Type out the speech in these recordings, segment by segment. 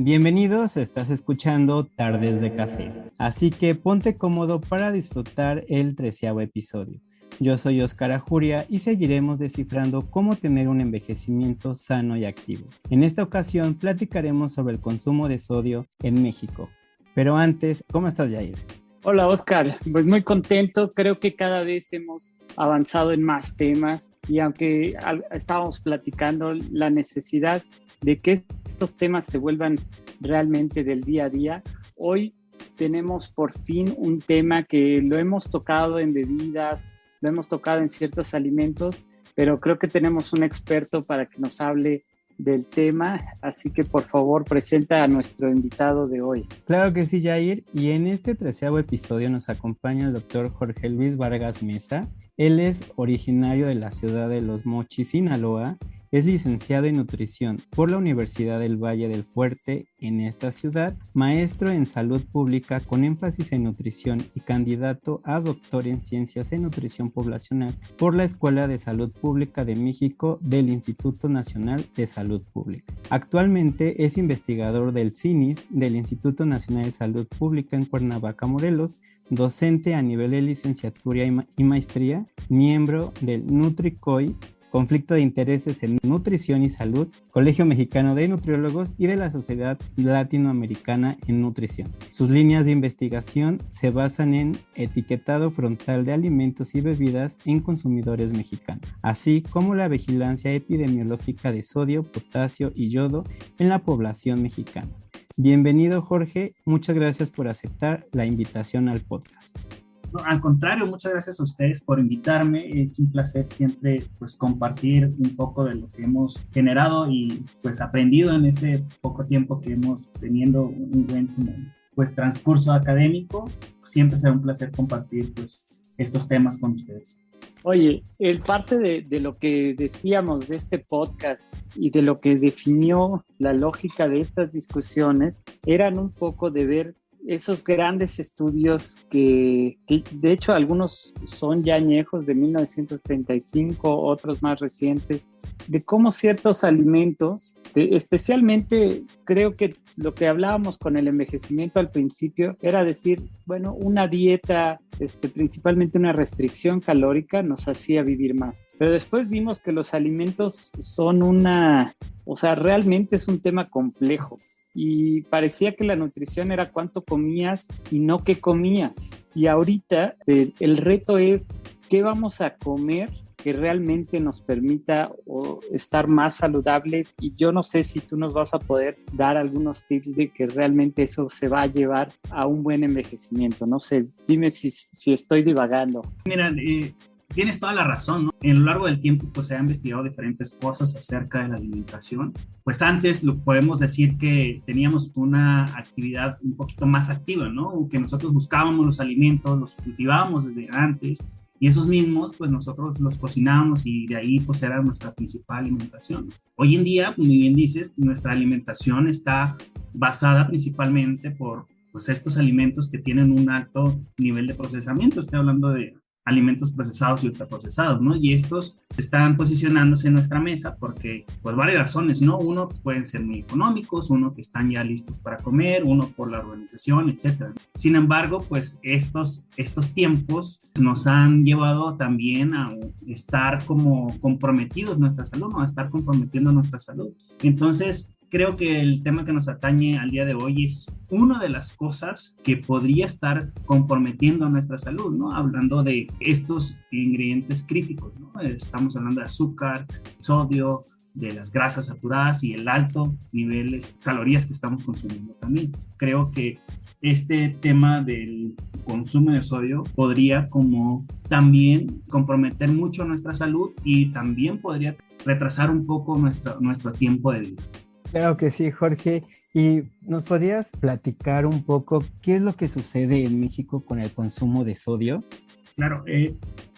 Bienvenidos, estás escuchando Tardes de Café, así que ponte cómodo para disfrutar el 13º episodio. Yo soy Óscar Ajuria y seguiremos descifrando cómo tener un envejecimiento sano y activo. En esta ocasión platicaremos sobre el consumo de sodio en México. Pero antes, ¿cómo estás, Jair? Hola, Óscar, pues muy contento. Creo que cada vez hemos avanzado en más temas y aunque estábamos platicando la necesidad de que estos temas se vuelvan realmente del día a día, hoy tenemos por fin un tema que lo hemos tocado en bebidas, lo hemos tocado en ciertos alimentos, pero creo que tenemos un experto para que nos hable del tema, así que por favor presenta a nuestro invitado de hoy. Claro que sí, Jair, y en este 13º episodio nos acompaña el doctor Jorge Luis Vargas Mesa. Él es originario de la ciudad de Los Mochis, Sinaloa. Es licenciado en nutrición por la Universidad del Valle del Fuerte en esta ciudad, maestro en salud pública con énfasis en nutrición y candidato a doctor en ciencias en nutrición poblacional por la Escuela de Salud Pública de México del Instituto Nacional de Salud Pública. Actualmente es investigador del CINIS, del Instituto Nacional de Salud Pública en Cuernavaca, Morelos, docente a nivel de licenciatura y maestría, miembro del NutriCOI, Conflicto de Intereses en Nutrición y Salud, Colegio Mexicano de Nutriólogos y de la Sociedad Latinoamericana en Nutrición. Sus líneas de investigación se basan en etiquetado frontal de alimentos y bebidas en consumidores mexicanos, así como la vigilancia epidemiológica de sodio, potasio y yodo en la población mexicana. Bienvenido, Jorge. Muchas gracias por aceptar la invitación al podcast. No, al contrario, muchas gracias a ustedes por invitarme. Es un placer siempre compartir un poco de lo que hemos generado y aprendido en este poco tiempo que hemos teniendo un buen transcurso académico. Siempre será un placer compartir estos temas con ustedes. Oye, el parte de lo que decíamos de este podcast y de lo que definió la lógica de estas discusiones eran un poco de ver esos grandes estudios que de hecho algunos son ya añejos de 1935, otros más recientes, de cómo ciertos alimentos, especialmente creo que lo que hablábamos con el envejecimiento al principio era decir, bueno, una dieta, principalmente una restricción calórica nos hacía vivir más. Pero después vimos que los alimentos son realmente es un tema complejo. Y parecía que la nutrición era cuánto comías y no qué comías. Y ahorita el reto es qué vamos a comer que realmente nos permita estar más saludables. Y yo no sé si tú nos vas a poder dar algunos tips de que realmente eso se va a llevar a un buen envejecimiento. No sé, dime si estoy divagando. Mira, tienes toda la razón, ¿no? En lo largo del tiempo se han investigado diferentes cosas acerca de la alimentación. Antes lo podemos decir que teníamos una actividad un poquito más activa, ¿no? Que nosotros buscábamos los alimentos, los cultivábamos desde antes y esos mismos nosotros los cocinábamos y de ahí era nuestra principal alimentación. Hoy en día, muy bien dices, nuestra alimentación está basada principalmente por estos alimentos que tienen un alto nivel de procesamiento. Estoy hablando de alimentos procesados y ultraprocesados, ¿no? Y estos están posicionándose en nuestra mesa porque, varias razones, ¿no? Uno, pueden ser muy económicos, uno que están ya listos para comer, uno por la organización, etcétera. Sin embargo, estos tiempos nos han llevado también a estar como comprometidos nuestra salud, ¿no? A estar comprometiendo nuestra salud. Entonces, creo que el tema que nos atañe al día de hoy es una de las cosas que podría estar comprometiendo nuestra salud, ¿no? Hablando de estos ingredientes críticos, ¿no? Estamos hablando de azúcar, sodio, de las grasas saturadas y el alto nivel de calorías que estamos consumiendo también. Creo que este tema del consumo de sodio podría como también comprometer mucho nuestra salud y también podría retrasar un poco nuestro tiempo de vida. Claro que sí, Jorge. ¿Y nos podrías platicar un poco qué es lo que sucede en México con el consumo de sodio? Claro,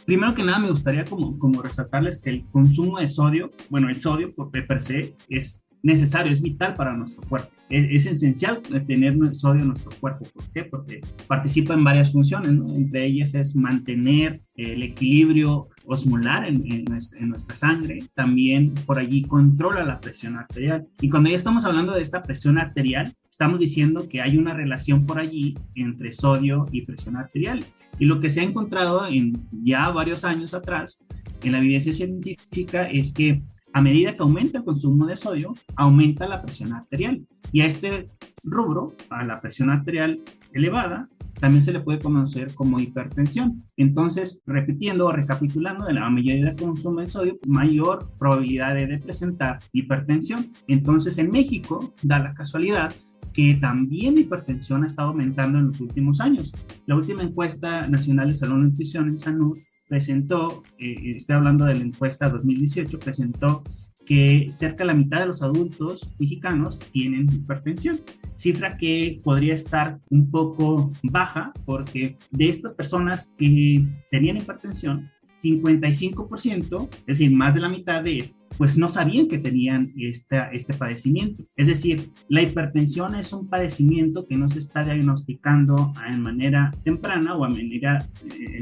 primero que nada me gustaría como resaltarles que el consumo de sodio, el sodio per se es necesario, es vital para nuestro cuerpo. Es esencial tener sodio en nuestro cuerpo. ¿Por qué? Porque participa en varias funciones, ¿no? Entre ellas es mantener el equilibrio osmolar en nuestra sangre, también por allí controla la presión arterial. Y cuando ya estamos hablando de esta presión arterial, estamos diciendo que hay una relación por allí entre sodio y presión arterial. Y lo que se ha encontrado en ya varios años atrás en la evidencia científica es que a medida que aumenta el consumo de sodio, aumenta la presión arterial. Y a este rubro, a la presión arterial elevada, también se le puede conocer como hipertensión. Entonces, repitiendo o recapitulando, a la medida que consume el sodio, mayor probabilidad de presentar hipertensión. Entonces, en México, da la casualidad que también la hipertensión ha estado aumentando en los últimos años. La última encuesta nacional de salud y nutrición en SANUR presentó, estoy hablando de la encuesta 2018, presentó que cerca de la mitad de los adultos mexicanos tienen hipertensión, cifra que podría estar un poco baja porque de estas personas que tenían hipertensión, 55%, es decir, más de la mitad de estos, pues no sabían que tenían este padecimiento. Es decir, la hipertensión es un padecimiento que no se está diagnosticando en manera temprana o en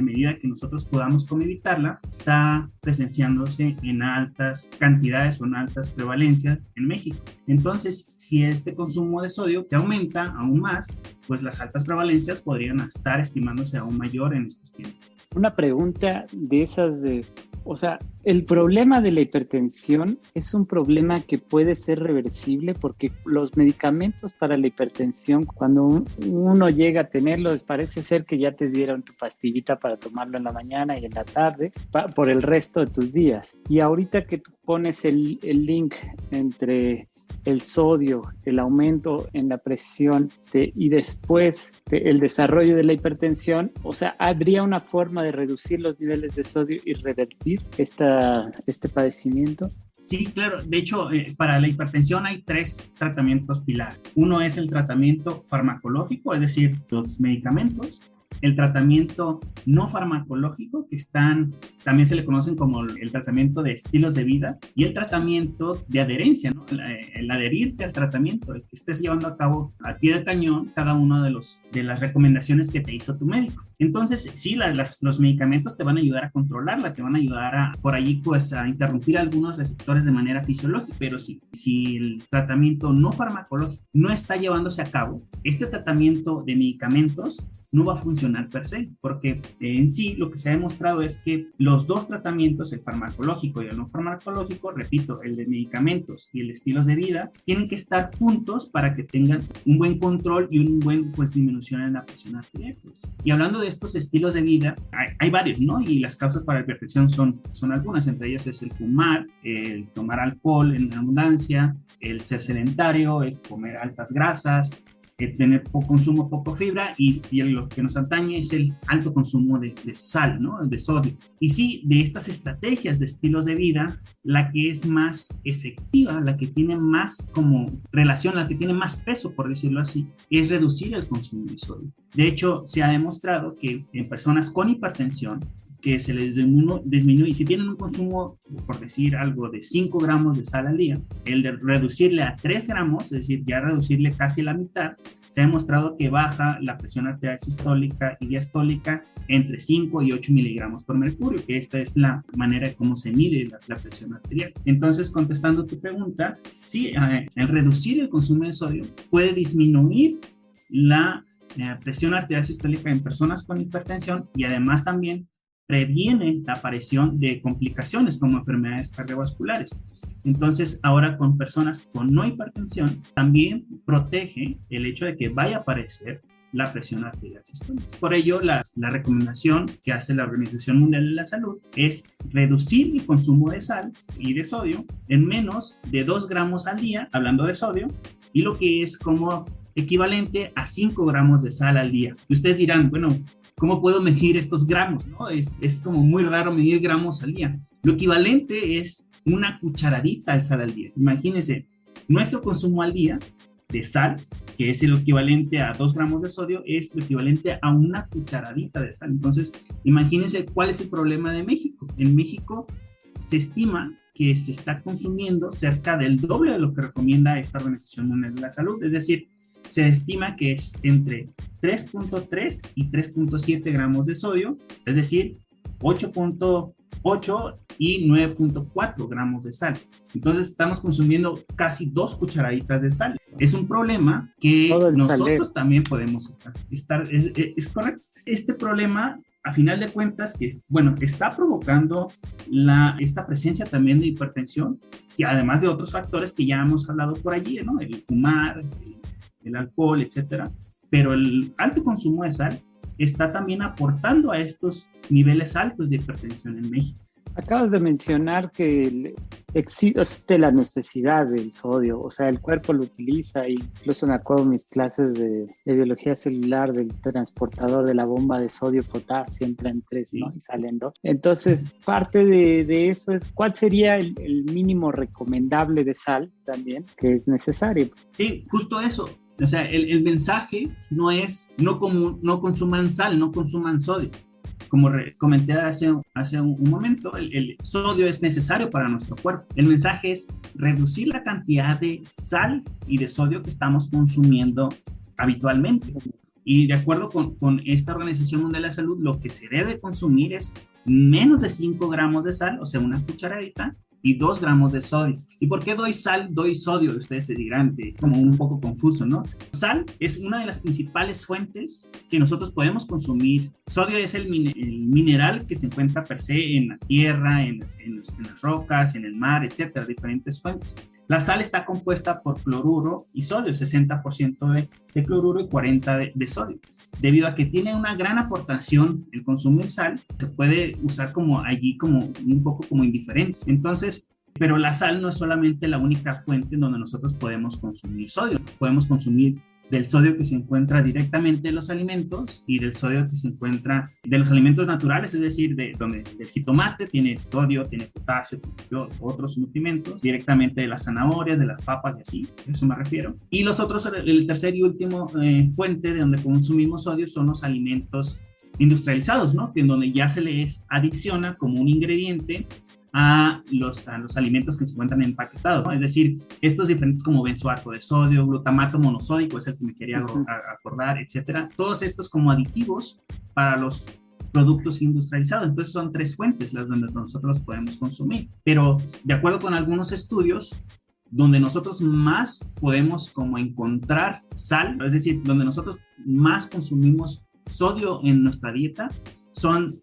medida que nosotros podamos como evitarla, está presenciándose en altas cantidades o en altas prevalencias en México. Entonces, si este consumo de sodio se aumenta aún más, pues las altas prevalencias podrían estar estimándose aún mayor en estos tiempos. Una pregunta de esas o sea, el problema de la hipertensión es un problema que puede ser reversible porque los medicamentos para la hipertensión, cuando uno llega a tenerlos, parece ser que ya te dieron tu pastillita para tomarlo en la mañana y en la tarde por el resto de tus días. Y ahorita que tú pones el link entre el sodio, el aumento en la presión y después el desarrollo de la hipertensión, o sea, ¿habría una forma de reducir los niveles de sodio y revertir este padecimiento? Sí, claro. De hecho, para la hipertensión hay 3 tratamientos pilares. Uno es el tratamiento farmacológico, es decir, los medicamentos. El tratamiento no farmacológico, que también se le conocen como el tratamiento de estilos de vida, y el tratamiento de adherencia, ¿no? El adherirte al tratamiento, el que estés llevando a cabo al pie del cañón cada una de las recomendaciones que te hizo tu médico. Entonces, sí, los medicamentos te van a ayudar a controlarla, te van a ayudar por allí pues a interrumpir algunos receptores de manera fisiológica, pero si el tratamiento no farmacológico no está llevándose a cabo, este tratamiento de medicamentos no va a funcionar per se, porque en sí lo que se ha demostrado es que los 2 tratamientos, el farmacológico y el no farmacológico, repito, el de medicamentos y el de estilos de vida, tienen que estar juntos para que tengan un buen control y un buen disminución en la presión arterial. Y hablando de estos estilos de vida, hay varios, ¿no? Y las causas para la hipertensión son algunas, entre ellas es el fumar, el tomar alcohol en abundancia, el ser sedentario, el comer altas grasas, tener consumo poco fibra y lo que nos atañe es el alto consumo de sal, ¿no? De sodio. Y sí, de estas estrategias de estilos de vida, la que es más efectiva, la que tiene más como relación, la que tiene más peso, por decirlo así, es reducir el consumo de sodio. De hecho, se ha demostrado que en personas con hipertensión, que se les disminuye, si tienen un consumo, por decir algo, de 5 gramos de sal al día, el de reducirle a 3 gramos, es decir, ya reducirle casi la mitad, se ha demostrado que baja la presión arterial sistólica y diastólica entre 5 y 8 miligramos por mercurio, que esta es la manera de cómo se mide la presión arterial. Entonces, contestando tu pregunta, sí, el reducir el consumo de sodio puede disminuir la presión arterial sistólica en personas con hipertensión y además también previene la aparición de complicaciones como enfermedades cardiovasculares. Entonces, ahora con personas con no hipertensión, también protege el hecho de que vaya a aparecer la presión arterial sistólica. Por ello, la recomendación que hace la Organización Mundial de la Salud es reducir el consumo de sal y de sodio en menos de 2 gramos al día, hablando de sodio, y lo que es como equivalente a 5 gramos de sal al día. Y ustedes dirán, bueno, ¿cómo puedo medir estos gramos? ¿No? Es como muy raro medir gramos al día. Lo equivalente es una cucharadita de sal al día. Imagínense, nuestro consumo al día de sal, que es el equivalente a 2 gramos de sodio, es lo equivalente a una cucharadita de sal. Entonces, imagínense cuál es el problema de México. En México se estima que se está consumiendo cerca del doble de lo que recomienda esta Organización Mundial de la Salud. Es decir, se estima que es entre 3.3 y 3.7 gramos de sodio, es decir, 8.3 8 y 9.4 gramos de sal. Entonces estamos consumiendo casi 2 cucharaditas de sal. Es un problema que nosotros también podemos estar es correcto. Este problema, a final de cuentas, que, bueno, está provocando esta presencia también de hipertensión, que además de otros factores que ya hemos hablado por allí, ¿no? El fumar, el alcohol, etcétera. Pero el alto consumo de sal está también aportando a estos niveles altos de hipertensión en México. Acabas de mencionar que existe la necesidad del sodio, o sea, el cuerpo lo utiliza, incluso me acuerdo en mis clases de biología celular del transportador de la bomba de sodio-potasio, entran 3, ¿no? Y salen 2. Entonces, parte de eso es, ¿cuál sería el mínimo recomendable de sal también que es necesario? Sí, justo eso. O sea, el mensaje no es no consuman sal, no consuman sodio. Como comenté hace un momento, el sodio es necesario para nuestro cuerpo. El mensaje es reducir la cantidad de sal y de sodio que estamos consumiendo habitualmente. Y de acuerdo con esta Organización Mundial de la Salud, lo que se debe consumir es menos de 5 gramos de sal, o sea, una cucharadita, y 2 gramos de sodio. ¿Y por qué doy sal, doy sodio? Ustedes se dirán, como un poco confuso, ¿no? Sal es una de las principales fuentes que nosotros podemos consumir. Sodio es el mineral que se encuentra per se en la tierra, en las rocas, en el mar, etcétera, diferentes fuentes. La sal está compuesta por cloruro y sodio, 60% de cloruro y 40% de sodio. Debido a que tiene una gran aportación el consumir sal, se puede usar como allí como un poco como indiferente. Entonces, pero la sal no es solamente la única fuente en donde nosotros podemos consumir sodio. Podemos consumir del sodio que se encuentra directamente en los alimentos y del sodio que se encuentra de los alimentos naturales, es decir, donde el jitomate tiene sodio, tiene potasio, otros nutrimentos, directamente de las zanahorias, de las papas y así, a eso me refiero. Y los otros, el tercer y último fuente de donde consumimos sodio son los alimentos industrializados, ¿no? Que en donde ya se les adiciona como un ingrediente a los alimentos que se encuentran empaquetados, ¿no? Es decir, estos diferentes como benzoato de sodio, glutamato monosódico, es el que me quería acordar, etcétera. Todos estos como aditivos para los productos industrializados. Entonces son 3 fuentes las donde nosotros podemos consumir. Pero de acuerdo con algunos estudios, donde nosotros más podemos como encontrar sal, es decir, donde nosotros más consumimos sodio en nuestra dieta, son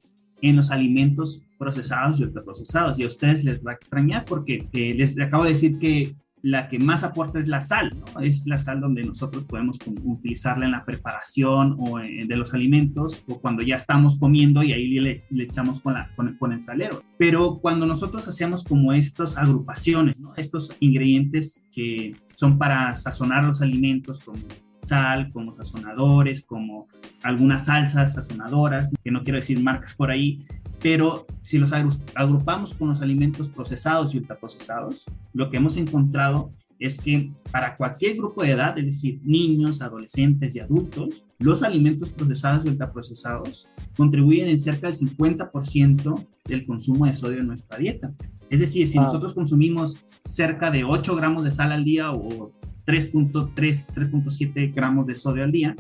en los alimentos procesados y ultraprocesados. Y a ustedes les va a extrañar porque les acabo de decir que la que más aporta es la sal, ¿no? Es la sal donde nosotros podemos utilizarla en la preparación o de los alimentos, o cuando ya estamos comiendo y ahí le echamos con el salero. Pero cuando nosotros hacemos como estas agrupaciones, ¿no? Estos ingredientes que son para sazonar los alimentos, como sal, como sazonadores, como algunas salsas sazonadoras, que no quiero decir marcas por ahí, pero si los agrupamos con los alimentos procesados y ultraprocesados, lo que hemos encontrado es que para cualquier grupo de edad, es decir, niños, adolescentes y adultos, los alimentos procesados y ultraprocesados contribuyen en cerca del 50% del consumo de sodio en nuestra dieta. Es decir, si nosotros consumimos cerca de 8 gramos de sal al día o 3.7 gramos de sodio al día,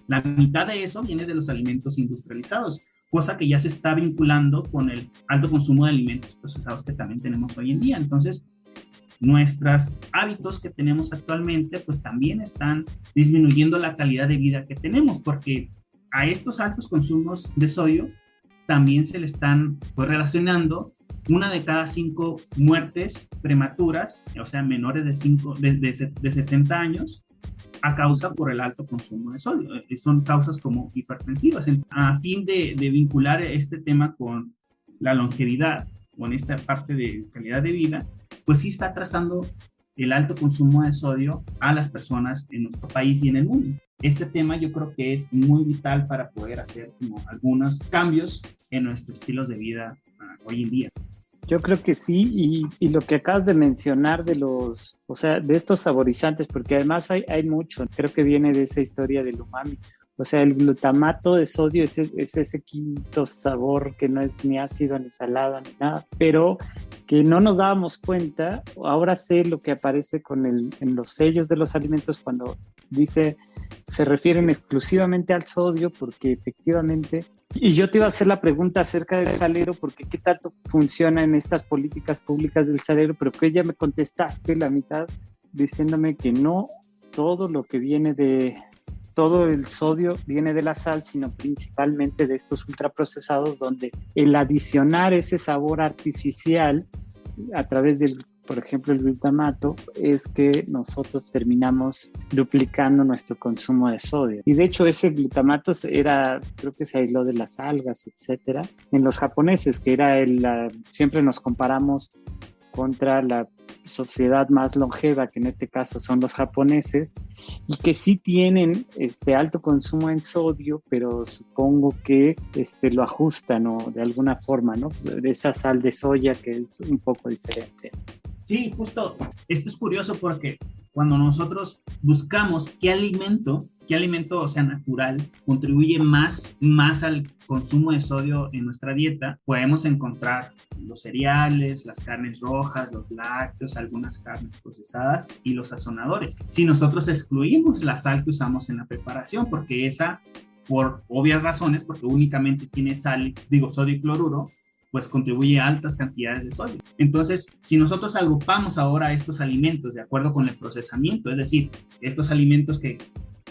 la mitad de eso viene de los alimentos industrializados, cosa que ya se está vinculando con el alto consumo de alimentos procesados que también tenemos hoy en día. Entonces, nuestros hábitos que tenemos actualmente, pues también están disminuyendo la calidad de vida que tenemos, porque a estos altos consumos de sodio también se le están pues, relacionando 1 de cada 5 muertes prematuras, o sea, menores de 70 años, a causa por el alto consumo de sodio. Son causas como hipertensivas. A fin de vincular este tema con la longevidad, con esta parte de calidad de vida, pues sí está trazando el alto consumo de sodio a las personas en nuestro país y en el mundo. Este tema yo creo que es muy vital para poder hacer como algunos cambios en nuestros estilos de vida hoy en día. Yo creo que sí, y lo que acabas de mencionar de de estos saborizantes, porque además hay mucho, creo que viene de esa historia del umami. O sea, el glutamato de sodio es ese quinto sabor que no es ni ácido, ni salado, ni nada, pero que no nos dábamos cuenta. Ahora sé lo que aparece en los sellos de los alimentos cuando dice, se refieren exclusivamente al sodio, porque efectivamente, y yo te iba a hacer la pregunta acerca del salero, porque qué tanto funciona en estas políticas públicas del salero, pero que ya me contestaste la mitad diciéndome que no todo lo que viene todo el sodio viene de la sal, sino principalmente de estos ultraprocesados, donde el adicionar ese sabor artificial a través del, por ejemplo, el glutamato, es que nosotros terminamos duplicando nuestro consumo de sodio. Y de hecho ese glutamato creo que se aisló de las algas, etcétera, en los japoneses, que era siempre nos comparamos contra la sociedad más longeva, que en este caso son los japoneses, y que sí tienen alto consumo en sodio, pero supongo que lo ajustan, ¿no? De alguna forma, ¿no? De esa sal de soya que es un poco diferente. Sí, justo. Esto es curioso porque cuando nosotros buscamos qué alimento, o sea, natural, contribuye más al consumo de sodio en nuestra dieta, podemos encontrar los cereales, las carnes rojas, los lácteos, algunas carnes procesadas y los sazonadores. Si nosotros excluimos la sal que usamos en la preparación, porque esa, por obvias razones, porque únicamente tiene sodio y cloruro, pues contribuye a altas cantidades de sodio. Entonces, si nosotros agrupamos ahora estos alimentos de acuerdo con el procesamiento, es decir, estos alimentos que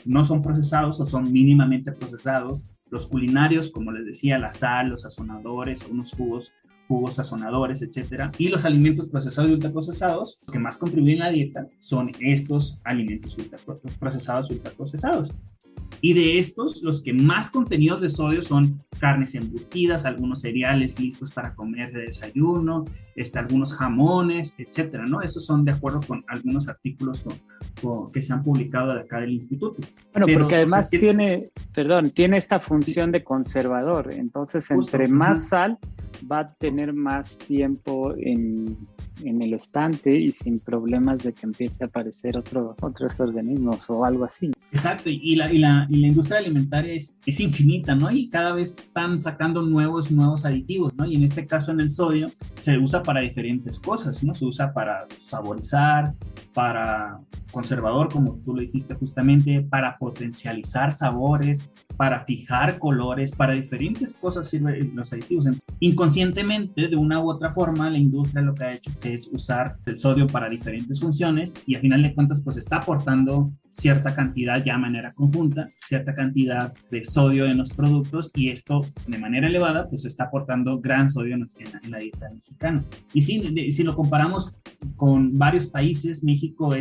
no son procesados o son mínimamente procesados, los culinarios, como les decía, la sal, los sazonadores, unos jugos sazonadores, etcétera, y los alimentos procesados y ultraprocesados, los que más contribuyen a la dieta son estos alimentos ultraprocesados y ultraprocesados. Y de estos, los que más contenidos de sodio son carnes embutidas, algunos cereales listos para comer de desayuno, algunos jamones, etcétera, ¿no? Esos son de acuerdo con algunos artículos que se han publicado de acá del instituto. Bueno, porque además tiene esta función de conservador. Entonces, entre más sal, va a tener más tiempo en el estante y sin problemas de que empiece a aparecer otros organismos o algo así. Exacto, y la industria alimentaria es infinita, ¿no? Y cada vez están sacando nuevos aditivos, ¿no? Y en este caso, en el sodio, se usa para diferentes cosas, ¿no? Se usa para saborizar, para conservador, como tú lo dijiste justamente, para potencializar sabores, para fijar colores, para diferentes cosas sirven los aditivos. Inconscientemente, de una u otra forma, la industria lo que ha hecho es usar el sodio para diferentes funciones y a final de cuentas pues está aportando cierta cantidad ya de manera conjunta, cierta cantidad de sodio en los productos y esto de manera elevada pues está aportando gran sodio en la dieta mexicana. Y si lo comparamos con varios países, México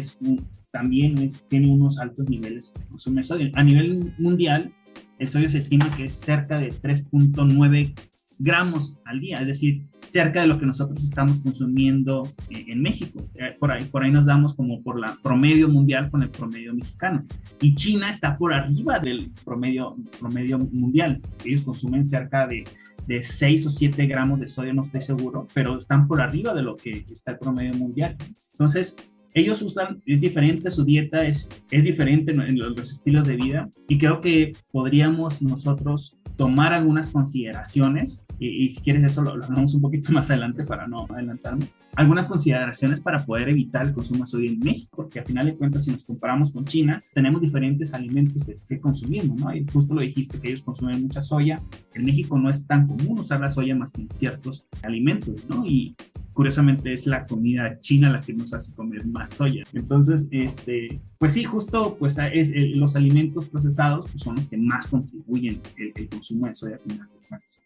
tiene unos altos niveles de consumo de sodio. A nivel mundial, el sodio se estima que es cerca de 3.9 gramos al día, es decir, cerca de lo que nosotros estamos consumiendo en México. Por ahí nos damos como por la promedio mundial con el promedio mexicano. Y China está por arriba del promedio mundial. Ellos consumen cerca de 6 o 7 gramos de sodio, no estoy seguro, pero están por arriba de lo que está el promedio mundial. Entonces, ellos es diferente, su dieta es diferente en los estilos de vida y creo que podríamos nosotros tomar algunas consideraciones y si quieres eso lo hablamos un poquito más adelante para no adelantarme. Algunas consideraciones para poder evitar el consumo de sodio en México, porque al final de cuentas si nos comparamos con China, tenemos diferentes alimentos que consumimos, ¿no? Y justo lo dijiste que ellos consumen mucha soya. En México no es tan común usar la soya más que en ciertos alimentos, ¿no? Y curiosamente es la comida china la que nos hace comer más soya. Entonces, pues sí, justo pues los alimentos procesados pues, son los que más contribuyen el consumo de soya al final de cuentas.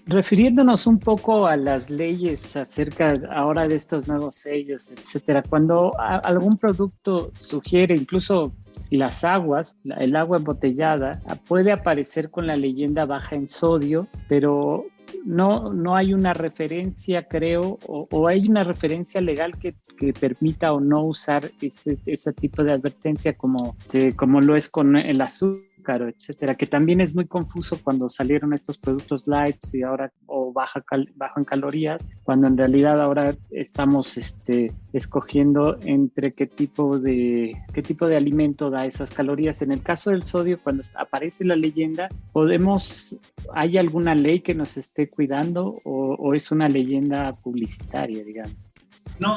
Refiriéndonos un poco a las leyes acerca ahora de estos nuevos sellos, etcétera, cuando algún producto sugiere, incluso las aguas, el agua embotellada, puede aparecer con la leyenda baja en sodio, pero no hay una referencia, creo, o hay una referencia legal que permita o no usar ese tipo de advertencia como lo es con el azúcar azúcar, etcétera, que también es muy confuso cuando salieron estos productos lights y ahora o bajo en calorías, cuando en realidad ahora estamos escogiendo entre qué tipo de alimento da esas calorías. En el caso del sodio, cuando aparece la leyenda, ¿hay alguna ley que nos esté cuidando o es una leyenda publicitaria, digamos? No,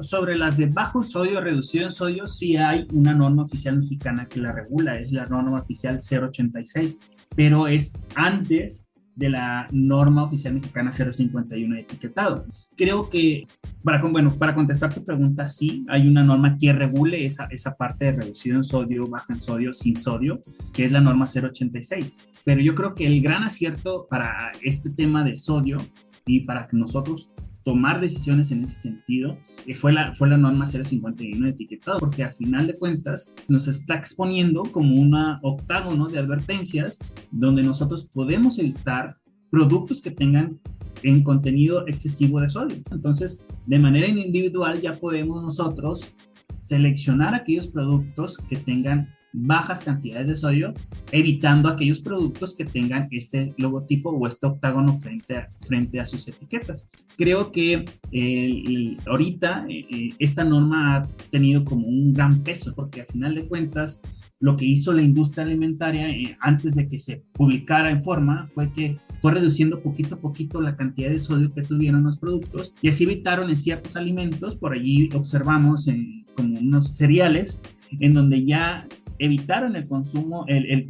sobre las de bajo sodio, reducido en sodio, sí hay una norma oficial mexicana que la regula, es la norma oficial 086, pero es antes de la norma oficial mexicana 051 de etiquetado. Creo que, para contestar tu pregunta, sí, hay una norma que regule esa parte de reducido en sodio, bajo en sodio, sin sodio, que es la norma 086. Pero yo creo que el gran acierto para este tema de sodio y para que nosotros tomar decisiones en ese sentido, fue la norma 051 de etiquetado, porque al final de cuentas nos está exponiendo como un octágono de advertencias donde nosotros podemos evitar productos que tengan en contenido excesivo de sodio. Entonces, de manera individual ya podemos nosotros seleccionar aquellos productos que tengan bajas cantidades de sodio, evitando aquellos productos que tengan este logotipo o este octágono frente a sus etiquetas. Creo que ahorita esta norma ha tenido como un gran peso, porque al final de cuentas lo que hizo la industria alimentaria antes de que se publicara en forma fue reduciendo poquito a poquito la cantidad de sodio que tuvieron los productos, y así evitaron en ciertos alimentos. Por allí observamos como unos cereales en donde ya evitaron el consumo, el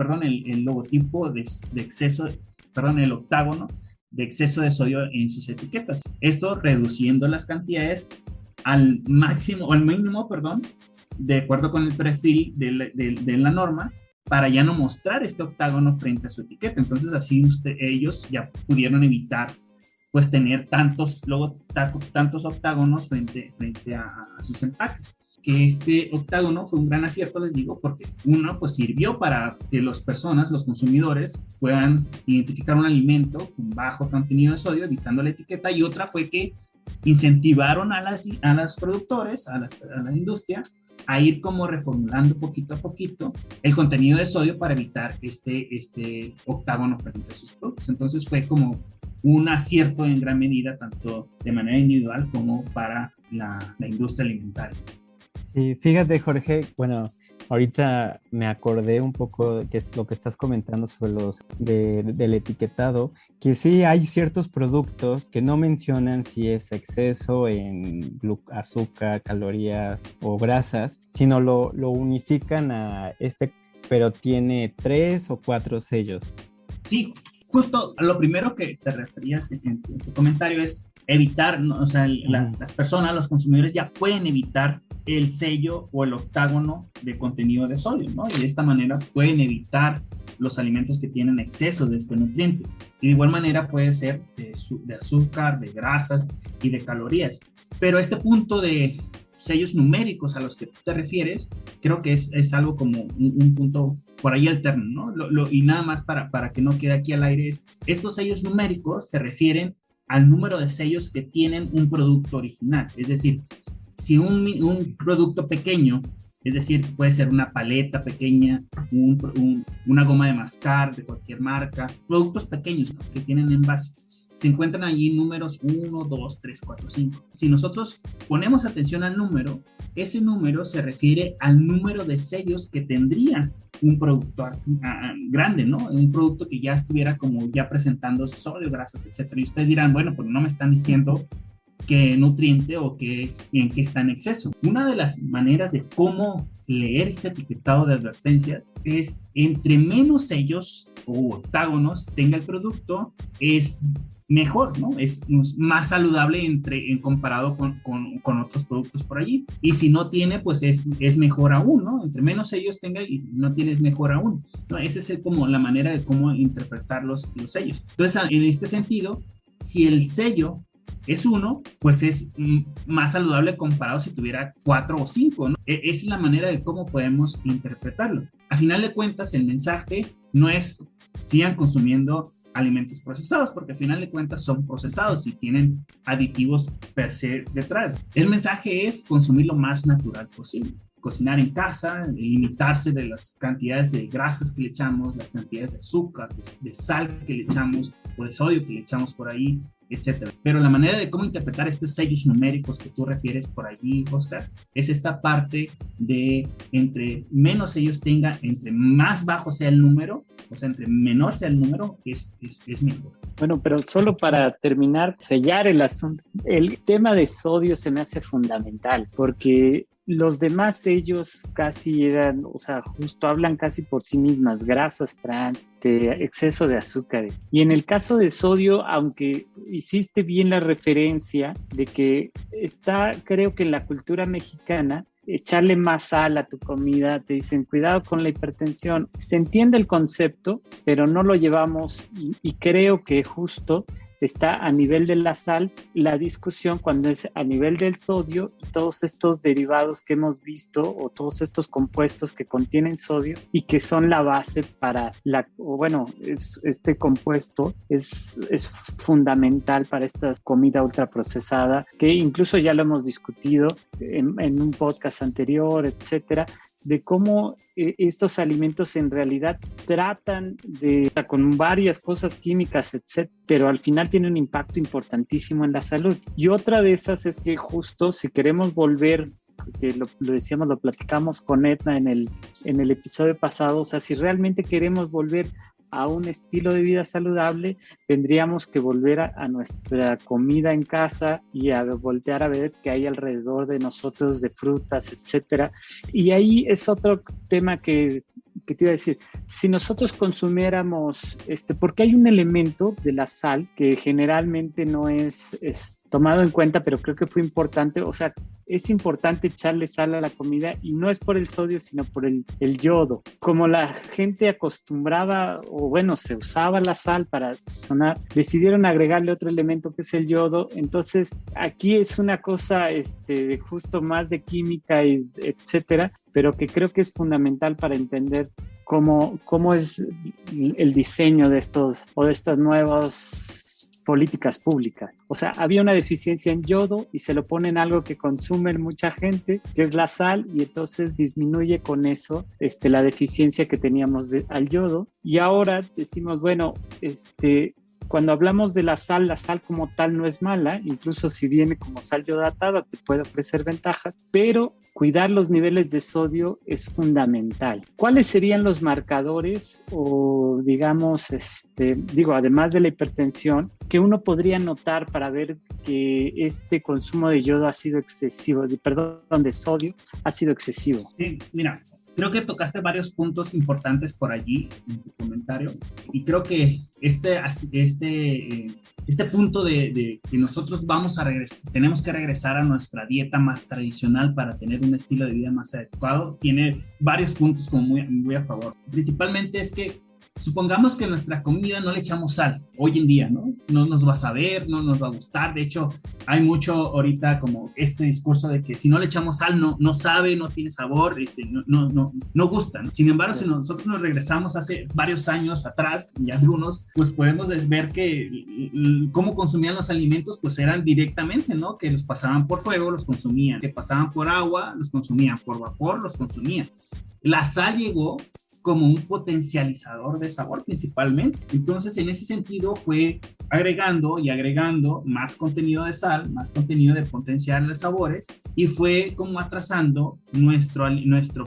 logotipo de exceso, el octágono de exceso de sodio en sus etiquetas. Esto reduciendo las cantidades al máximo, o al mínimo, de acuerdo con el perfil de la norma, para ya no mostrar este octágono frente a su etiqueta. Entonces así ellos ya pudieron evitar pues tener tantos octágonos frente a sus empaques. Que este octágono fue un gran acierto, les digo, porque uno, pues sirvió para que los consumidores, puedan identificar un alimento con bajo contenido de sodio, evitando la etiqueta, y otra fue que incentivaron a los productores, a la industria, a ir como reformulando poquito a poquito el contenido de sodio para evitar este octágono frente a sus productos. Entonces fue como un acierto en gran medida, tanto de manera individual como para la industria alimentaria. Sí, fíjate, Jorge, bueno, ahorita me acordé un poco de lo que estás comentando sobre del etiquetado, que sí hay ciertos productos que no mencionan si es exceso en azúcar, calorías o grasas, sino lo unifican a pero tiene 3 o 4 sellos. Sí, justo lo primero que te referías en tu comentario es evitar, ¿no? O sea, las personas, los consumidores ya pueden evitar el sello o el octágono de contenido de sodio, ¿no? Y de esta manera pueden evitar los alimentos que tienen exceso de este nutriente. Y de igual manera puede ser de azúcar, de grasas y de calorías. Pero este punto de sellos numéricos a los que tú te refieres, creo que es algo como un punto por ahí alterno, ¿no? Y nada más para que no quede aquí al aire, estos sellos numéricos se refieren al número de sellos que tienen un producto original. Es decir, si un producto pequeño, es decir, puede ser una paleta pequeña, una goma de mascar de cualquier marca, productos pequeños, ¿no?, que tienen envase, se encuentran allí números 1, 2, 3, 4, 5. Si nosotros ponemos atención al número, ese número se refiere al número de sellos que tendría un producto grande, ¿no? Un producto que ya estuviera como ya presentando sodio, grasas, etcétera. Y ustedes dirán, bueno, pues no me están diciendo qué nutriente o en qué está en exceso. Una de las maneras de cómo leer este etiquetado de advertencias es entre menos sellos o octágonos tenga el producto, es mejor, ¿no? Es más saludable en comparado con otros productos por allí. Y si no tiene, pues es mejor aún, ¿no? Entre menos sellos tenga y no tienes, mejor aún, ¿no? Esa es como la manera de cómo interpretar los sellos. Entonces, en este sentido, si el sello es 1, pues es más saludable comparado si tuviera 4 o 5, ¿no? Es la manera de cómo podemos interpretarlo. A final de cuentas, el mensaje no es sigan consumiendo alimentos procesados, porque al final de cuentas son procesados y tienen aditivos per se detrás. El mensaje es consumir lo más natural posible. cocinar en casa, limitarse de las cantidades de grasas que le echamos, las cantidades de azúcar, de sal que le echamos o de sodio que le echamos por ahí, etcétera. Pero la manera de cómo interpretar estos sellos numéricos que tú refieres por allí, Oscar, es esta parte de entre menos sellos tenga, entre más bajo sea el número, o sea, entre menor sea el número, es mejor. Bueno, pero solo para terminar, sellar el asunto, el tema de sodio se me hace fundamental, porque los demás sellos casi eran, o sea, justo hablan casi por sí mismas, grasas trans, exceso de azúcar. Y en el caso de sodio, aunque hiciste bien la referencia de que está, creo que en la cultura mexicana, echarle más sal a tu comida, te dicen cuidado con la hipertensión. Se entiende el concepto, pero no lo llevamos y creo que justo está a nivel de la sal la discusión cuando es a nivel del sodio y todos estos derivados que hemos visto o todos estos compuestos que contienen sodio y que son la base para este compuesto es fundamental para esta comida ultraprocesada, que incluso ya lo hemos discutido en un podcast anterior, etcétera, de cómo estos alimentos en realidad tratan con varias cosas químicas, etcétera, pero al final tiene un impacto importantísimo en la salud. Y otra de esas es que justo si queremos volver, que lo decíamos, lo platicamos con Edna en el episodio pasado, o sea, si realmente queremos volver a un estilo de vida saludable, tendríamos que volver a nuestra comida en casa y a voltear a ver qué hay alrededor de nosotros de frutas, etcétera. Y ahí es otro tema que te iba a decir. Si nosotros consumiéramos, porque hay un elemento de la sal que generalmente no es tomado en cuenta, pero creo que fue importante, o sea, es importante echarle sal a la comida y no es por el sodio, sino por el yodo. Como la gente acostumbraba, o bueno, se usaba la sal para sazonar, decidieron agregarle otro elemento que es el yodo. Entonces, aquí es una cosa justo más de química, y etcétera, pero que creo que es fundamental para entender cómo es el diseño de estas nuevas políticas públicas. O sea, había una deficiencia en yodo y se lo ponen algo que consume mucha gente, que es la sal, y entonces disminuye con eso la deficiencia que teníamos al yodo. Y ahora decimos, bueno, cuando hablamos de la sal como tal no es mala, incluso si viene como sal yodatada te puede ofrecer ventajas, pero cuidar los niveles de sodio es fundamental. ¿Cuáles serían los marcadores o digamos, además de la hipertensión, que uno podría notar para ver que este consumo de yodo ha sido excesivo, de sodio ha sido excesivo? Sí, mira, creo que tocaste varios puntos importantes por allí en tu comentario y creo que este punto de que nosotros tenemos que regresar a nuestra dieta más tradicional para tener un estilo de vida más adecuado, tiene varios puntos como muy a favor. Principalmente es que supongamos que nuestra comida no le echamos sal hoy en día, ¿no? No nos va a saber, no nos va a gustar. De hecho, hay mucho ahorita como este discurso de que si no le echamos sal no sabe, no tiene sabor, no gusta, ¿no? Sin embargo, si nosotros nos regresamos hace varios años atrás, y algunos, pues podemos ver que cómo consumían los alimentos, pues eran directamente, ¿no? Que los pasaban por fuego, los consumían, que pasaban por agua, los consumían, por vapor, los consumían. La sal llegó como un potencializador de sabor principalmente. Entonces, en ese sentido fue agregando más contenido de sal, más contenido de potenciar los sabores y fue como atrasando nuestro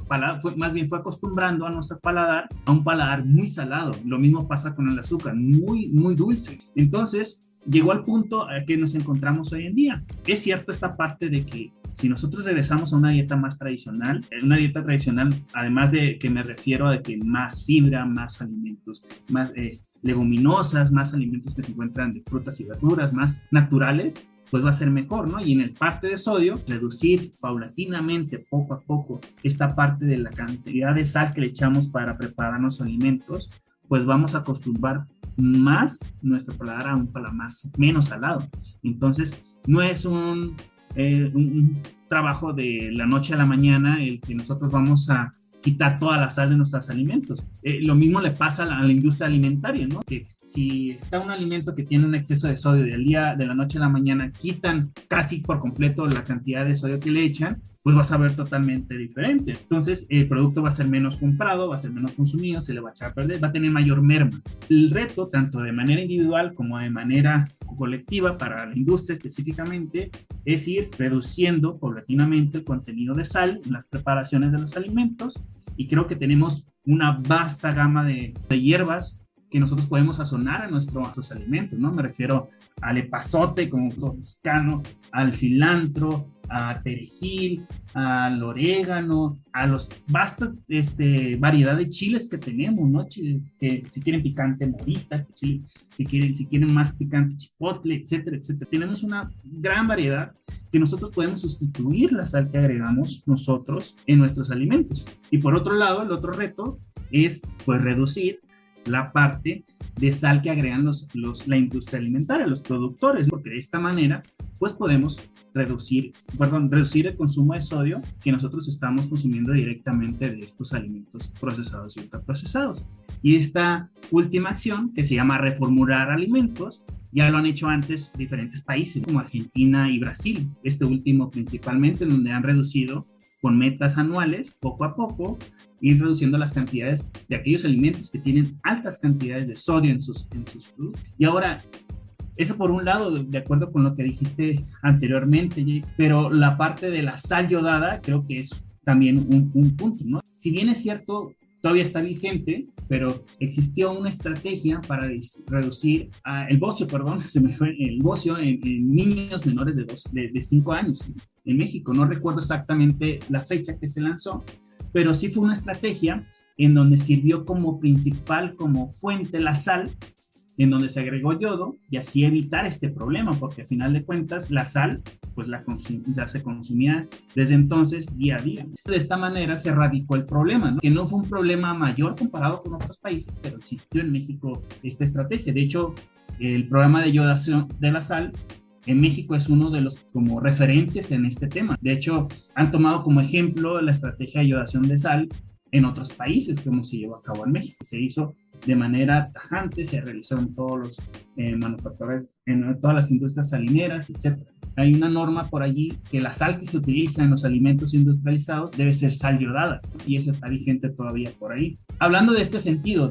paladar, fue acostumbrando a nuestro paladar a un paladar muy salado. Lo mismo pasa con el azúcar, muy, muy dulce. Entonces, llegó al punto a que nos encontramos hoy en día. Es cierto esta parte de que si nosotros regresamos a una dieta más tradicional, además de que me refiero a que más fibra, más alimentos, más leguminosas, más alimentos que se encuentran de frutas y verduras, más naturales, pues va a ser mejor, ¿no? Y en el parte de sodio, reducir paulatinamente, poco a poco, esta parte de la cantidad de sal que le echamos para preparar los alimentos, pues vamos a acostumbrar más nuestro paladar a un paladar menos salado. Entonces, no es un trabajo de la noche a la mañana el que nosotros vamos a quitar toda la sal de nuestros alimentos. Lo mismo le pasa a la industria alimentaria, ¿no? Que si está un alimento que tiene un exceso de sodio de la noche a la mañana, quitan casi por completo la cantidad de sodio que le echan pues vas a ver totalmente diferente. Entonces, el producto va a ser menos comprado, va a ser menos consumido, se le va a echar a perder, va a tener mayor merma. El reto, tanto de manera individual como de manera colectiva para la industria específicamente, es ir reduciendo paulatinamente el contenido de sal en las preparaciones de los alimentos, y creo que tenemos una vasta gama de hierbas que nosotros podemos sazonar a nuestros alimentos, ¿no? Me refiero al epazote como mexicano, al cilantro, a perejil, al orégano, a los vastas variedad de chiles que tenemos, ¿no? Chile, que si quieren picante morita, chile, si quieren más picante chipotle, etcétera, etcétera. Tenemos una gran variedad que nosotros podemos sustituir la sal que agregamos nosotros en nuestros alimentos. Y por otro lado, el otro reto es pues reducir la parte de sal que agregan la industria alimentaria, los productores, porque de esta manera pues podemos reducir el consumo de sodio que nosotros estamos consumiendo directamente de estos alimentos procesados y ultraprocesados. Y esta última acción, que se llama reformular alimentos, ya lo han hecho antes diferentes países como Argentina y Brasil, este último principalmente, donde han reducido con metas anuales, poco a poco, ir reduciendo las cantidades de aquellos alimentos que tienen altas cantidades de sodio en sus productos. Y ahora, eso por un lado, de acuerdo con lo que dijiste anteriormente, Jake, pero la parte de la sal yodada creo que es también un punto, ¿no? Si bien es cierto, todavía está vigente, pero existió una estrategia para reducir el bocio, el bocio en niños menores de 5 años en México. No recuerdo exactamente la fecha que se lanzó, pero sí fue una estrategia en donde sirvió como principal, como fuente la sal, en donde se agregó yodo y así evitar este problema, porque al final de cuentas la sal pues ya se consumía desde entonces día a día. De esta manera se erradicó el problema, ¿no? Que no fue un problema mayor comparado con otros países, pero existió en México esta estrategia. De hecho, el programa de yodación de la sal en México es uno de los como referentes en este tema. De hecho, han tomado como ejemplo la estrategia de yodación de sal en otros países, como se llevó a cabo en México. Se hizo de manera tajante, se realizó en todos los manufactores, en todas las industrias salineras, etc. Hay una norma por allí que la sal que se utiliza en los alimentos industrializados debe ser sal yodada, y esa está vigente todavía por ahí. Hablando de este sentido,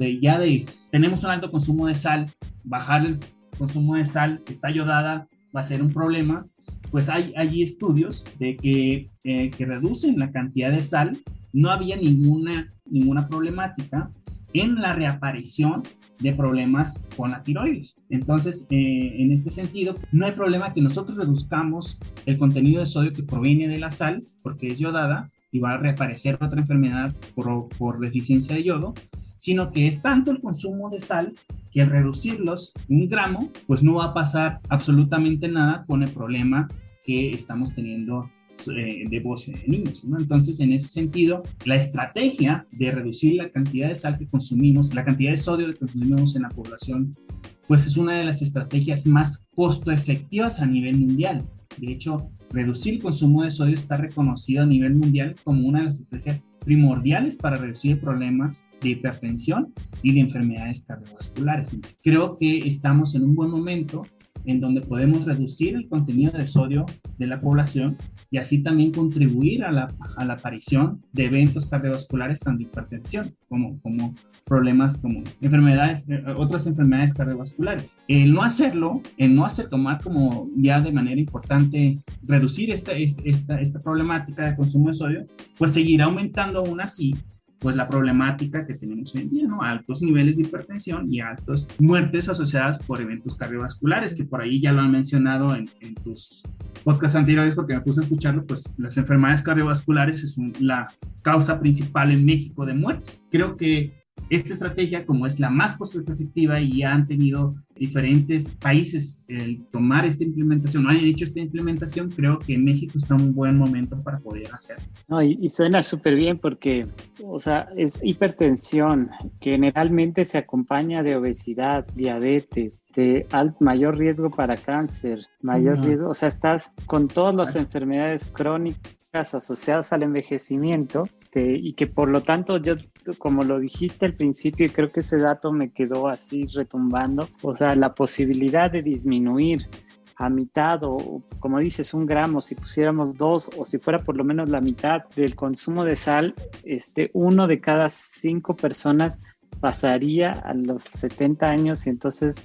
tenemos un alto consumo de sal, bajar el consumo de sal que está yodada va a ser un problema, pues hay estudios de que reducen la cantidad de sal. No había ninguna problemática en la reaparición de problemas con la tiroides. Entonces, en este sentido, no hay problema que nosotros reduzcamos el contenido de sodio que proviene de la sal, porque es yodada y va a reaparecer otra enfermedad por deficiencia de yodo, sino que es tanto el consumo de sal que al reducirlos 1 gramo, pues no va a pasar absolutamente nada con el problema que estamos teniendo de bocio de niños, ¿no? Entonces, en ese sentido, la estrategia de reducir la cantidad de sal que consumimos, la cantidad de sodio que consumimos en la población, pues es una de las estrategias más costo efectivas a nivel mundial. De hecho, reducir el consumo de sodio está reconocido a nivel mundial como una de las estrategias primordiales para reducir problemas de hipertensión y de enfermedades cardiovasculares. Creo que estamos en un buen momento en donde podemos reducir el contenido de sodio de la población y así también contribuir a la aparición de eventos cardiovasculares, tanto de hipertensión como problemas como otras enfermedades cardiovasculares. El no tomar como ya de manera importante reducir esta problemática de consumo de sodio, pues seguirá aumentando aún así pues la problemática que tenemos hoy en día, ¿no? Altos niveles de hipertensión y altas muertes asociadas por eventos cardiovasculares, que por ahí ya lo han mencionado en tus podcasts anteriores, porque me puse a escucharlo. Pues las enfermedades cardiovasculares es la causa principal en México de muerte. Creo que esta estrategia, como es la más costo efectiva y ya han tenido diferentes países el tomar esta implementación, no hayan hecho esta implementación, creo que México está en un buen momento para poder hacerlo. No, y suena súper bien porque, o sea, es hipertensión, que generalmente se acompaña de obesidad, diabetes, de mayor riesgo para cáncer, mayor riesgo, o sea, estás con todas las enfermedades crónicas asociadas al envejecimiento, y que por lo tanto yo, como lo dijiste al principio, y creo que ese dato me quedó así retumbando, o sea, la posibilidad de disminuir a mitad o como dices, 1 gramo, si pusiéramos 2 o si fuera por lo menos la mitad del consumo de sal, 1 de cada 5 personas pasaría a los 70 años y entonces,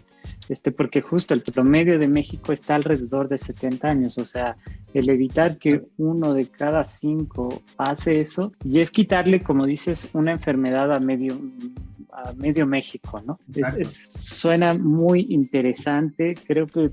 porque justo el promedio de México está alrededor de 70 años, o sea, el evitar que 1 de cada 5 pase eso, y es quitarle, como dices, una enfermedad a medio México, ¿no? Suena muy interesante. Creo que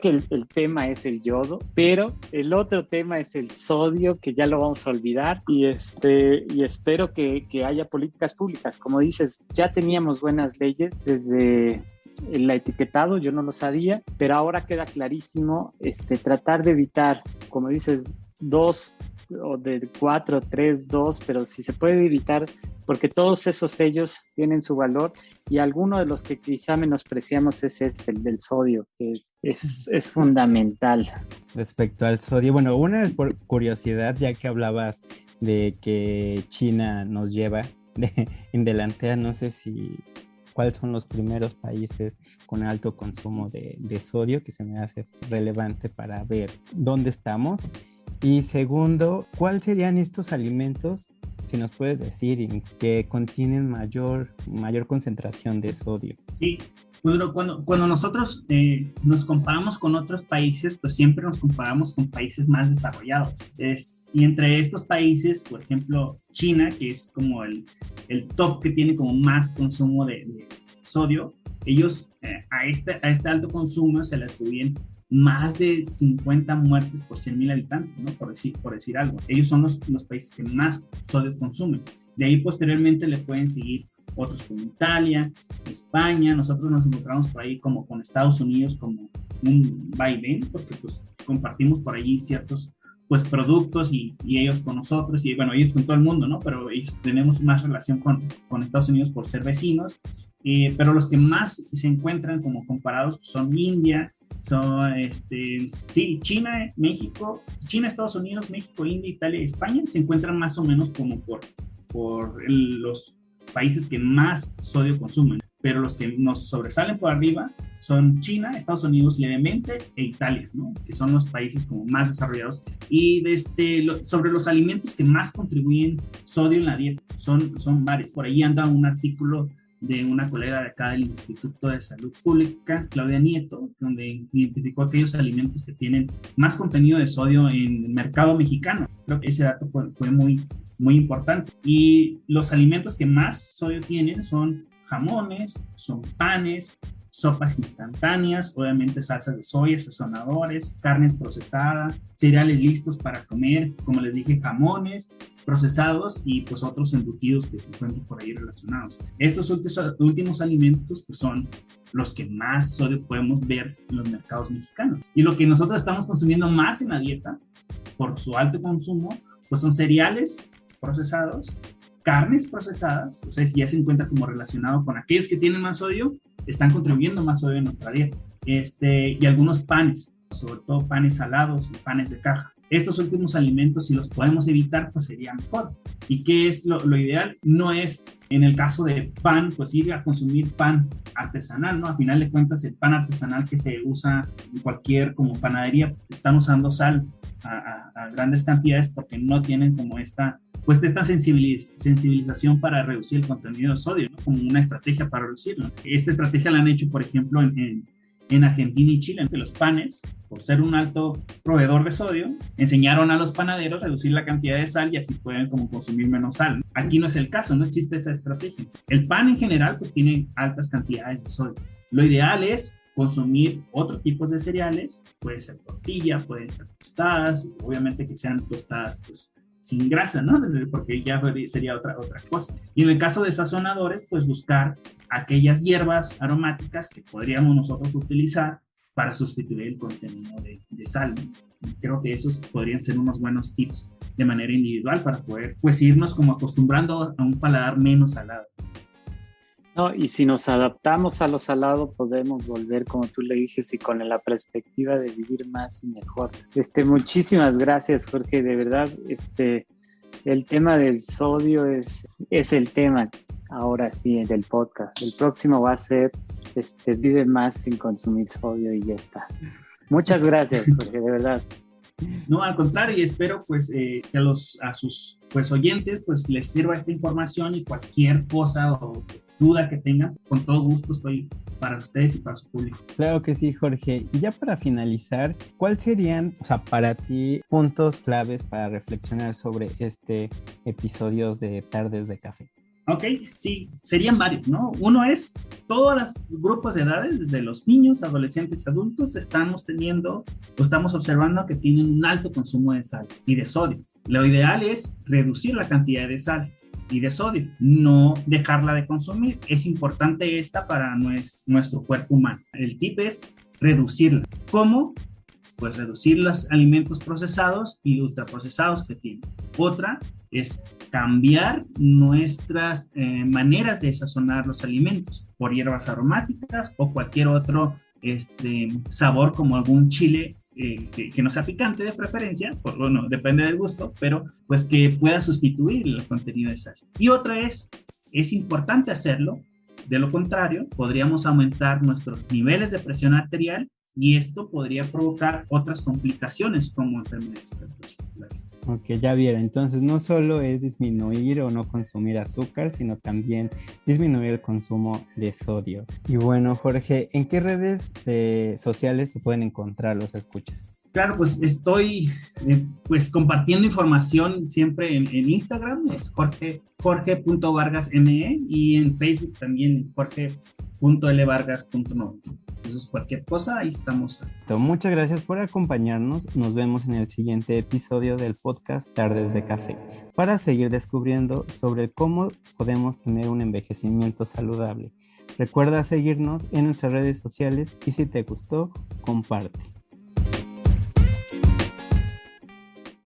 el tema es el yodo, pero el otro tema es el sodio, que ya lo vamos a olvidar, y espero que haya políticas públicas. Como dices, ya teníamos buenas leyes desde el etiquetado, yo no lo sabía, pero ahora queda clarísimo tratar de evitar, como dices, 2 o de 4, 3, 2, pero si se puede evitar, porque todos esos sellos tienen su valor y alguno de los que quizá menospreciamos es el del sodio, que es fundamental. Respecto al sodio, bueno, una es por curiosidad, ya que hablabas de que China nos lleva en delantera, no sé cuáles son los primeros países con alto consumo de sodio, que se me hace relevante para ver dónde estamos. Y segundo, ¿cuáles serían estos alimentos, si nos puedes decir, que contienen mayor concentración de sodio? Sí, cuando nosotros nos comparamos con otros países, pues siempre nos comparamos con países más desarrollados. Y entre estos países, por ejemplo, China, que es como el top que tiene como más consumo de sodio, ellos a este alto consumo se le atribuyen más de 50 muertes por 100,000 habitantes, ¿no? Por decir algo. Ellos son los países que más sodio consumen. De ahí posteriormente le pueden seguir otros como Italia, España. Nosotros nos encontramos por ahí como con Estados Unidos como un vaivén, porque pues compartimos por ahí ciertos pues productos y ellos con nosotros, y bueno, ellos con todo el mundo, ¿no? Pero ellos tenemos más relación con Estados Unidos por ser vecinos, pero los que más se encuentran como comparados son India, son China, México, Estados Unidos, México, India, Italia y España se encuentran más o menos como por los países que más sodio consumen, pero los que nos sobresalen por arriba son China, Estados Unidos levemente e Italia, ¿no? Que son los países como más desarrollados. Y sobre los alimentos que más contribuyen sodio en la dieta, son varios. Por ahí anda un artículo de una colega de acá del Instituto de Salud Pública, Claudia Nieto, donde identificó aquellos alimentos que tienen más contenido de sodio en el mercado mexicano. Creo que ese dato fue muy, muy importante. Y los alimentos que más sodio tienen son jamones, son panes, sopas instantáneas, obviamente salsas de soya, sazonadores, carnes procesadas, cereales listos para comer, como les dije, jamones procesados y pues otros embutidos que se encuentran por ahí relacionados. Estos últimos alimentos pues son los que más sodio podemos ver en los mercados mexicanos. Y lo que nosotros estamos consumiendo más en la dieta, por su alto consumo, pues son cereales procesados, carnes procesadas, o sea, si ya se encuentra como relacionado con aquellos que tienen más sodio, están contribuyendo más sodio en nuestra dieta. Y algunos panes, sobre todo panes salados y panes de caja. Estos últimos alimentos, si los podemos evitar, pues sería mejor. ¿Y qué es lo ideal? No es, en el caso de pan, pues ir a consumir pan artesanal, ¿no? A final de cuentas, el pan artesanal que se usa en cualquier como panadería, están usando sal a grandes cantidades porque no tienen como esta sensibilización para reducir el contenido de sodio, ¿no? Como una estrategia para reducirlo. Esta estrategia la han hecho, por ejemplo, en Argentina y Chile, que los panes, por ser un alto proveedor de sodio, enseñaron a los panaderos a reducir la cantidad de sal y así pueden como consumir menos sal. Aquí no es el caso, no existe esa estrategia. El pan en general pues tiene altas cantidades de sodio. Lo ideal es consumir otros tipos de cereales, puede ser tortilla, pueden ser tostadas, obviamente que sean tostadas pues sin grasa, ¿no? Porque ya sería otra cosa. Y en el caso de sazonadores, pues buscar aquellas hierbas aromáticas que podríamos nosotros utilizar para sustituir el contenido de sal. Y creo que esos podrían ser unos buenos tips de manera individual para poder pues irnos como acostumbrando a un paladar menos salado. No, y si nos adaptamos a lo salado, podemos volver, como tú le dices, y con la perspectiva de vivir más y mejor. Muchísimas gracias, Jorge. De verdad, el tema del sodio es el tema ahora sí del podcast. El próximo va a ser vive más sin consumir sodio y ya está. Muchas gracias, Jorge, de verdad. No, al contrario, y espero pues que a sus pues oyentes pues les sirva esta información, y cualquier cosa o duda que tengan, con todo gusto estoy para ustedes y para su público. Claro que sí, Jorge. Y ya para finalizar, ¿cuáles serían, o sea, para ti, puntos claves para reflexionar sobre este episodio de Tardes de Café? Ok, sí, serían varios, ¿no? Uno es, todos los grupos de edades, desde los niños, adolescentes y adultos, estamos observando que tienen un alto consumo de sal y de sodio. Lo ideal es reducir la cantidad de sal y de sodio, no dejarla de consumir. Es importante esta para nuestro cuerpo humano. El tip es reducirla. ¿Cómo? Pues reducir los alimentos procesados y ultraprocesados que tienen. Otra es cambiar nuestras maneras de sazonar los alimentos por hierbas aromáticas o cualquier otro sabor, como algún chile que no sea picante de preferencia, bueno, depende del gusto, pero pues que pueda sustituir el contenido de sal. Y otra es importante hacerlo, de lo contrario podríamos aumentar nuestros niveles de presión arterial, y esto podría provocar otras complicaciones como enfermedades cardiovasculares. Ok, ya vieron. Entonces no solo es disminuir o no consumir azúcar, sino también disminuir el consumo de sodio. Y bueno, Jorge, ¿en qué redes sociales te pueden encontrar los escuchas? Claro, pues estoy pues compartiendo información siempre en Instagram, es jorge.vargasme, y en Facebook también jorge.lvargas.9. Entonces, cualquier cosa, ahí estamos. Muchas gracias por acompañarnos. Nos vemos en el siguiente episodio del podcast Tardes de Café, para seguir descubriendo sobre cómo podemos tener un envejecimiento saludable. Recuerda seguirnos en nuestras redes sociales y si te gustó, comparte.